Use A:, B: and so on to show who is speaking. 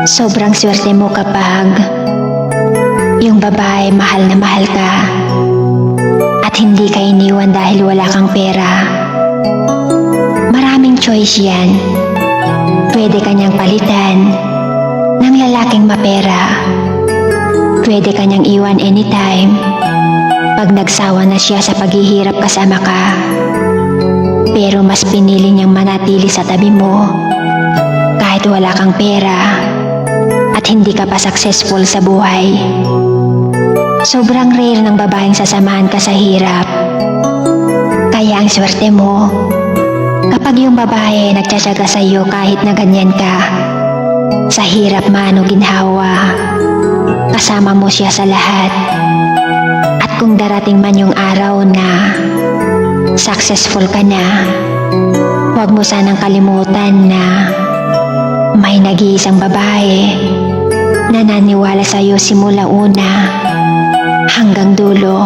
A: Sobrang swerte mo kapag yung babae mahal na mahal ka at hindi ka iniwan dahil wala kang pera. Maraming choice yan. Pwede kanyang palitan ng lalaking mapera. Pwede kanyang iwan anytime pag nagsawa na siya sa paghihirap kasama ka. Pero mas pinili niyang manatili sa tabi mo kahit wala kang pera at hindi ka pa successful sa buhay. Sobrang rare ng babaeng sasamahan ka sa hirap. Kaya ang swerte mo kapag yung babae nagtsatsaga sa iyo kahit na ganyan ka. Sa hirap man o ginhawa, kasama mo siya sa lahat. At kung darating man yung araw na successful ka na, huwag mo sanang kalimutan na may nag-iisang babae na naniwala sa iyo simula una hanggang dulo.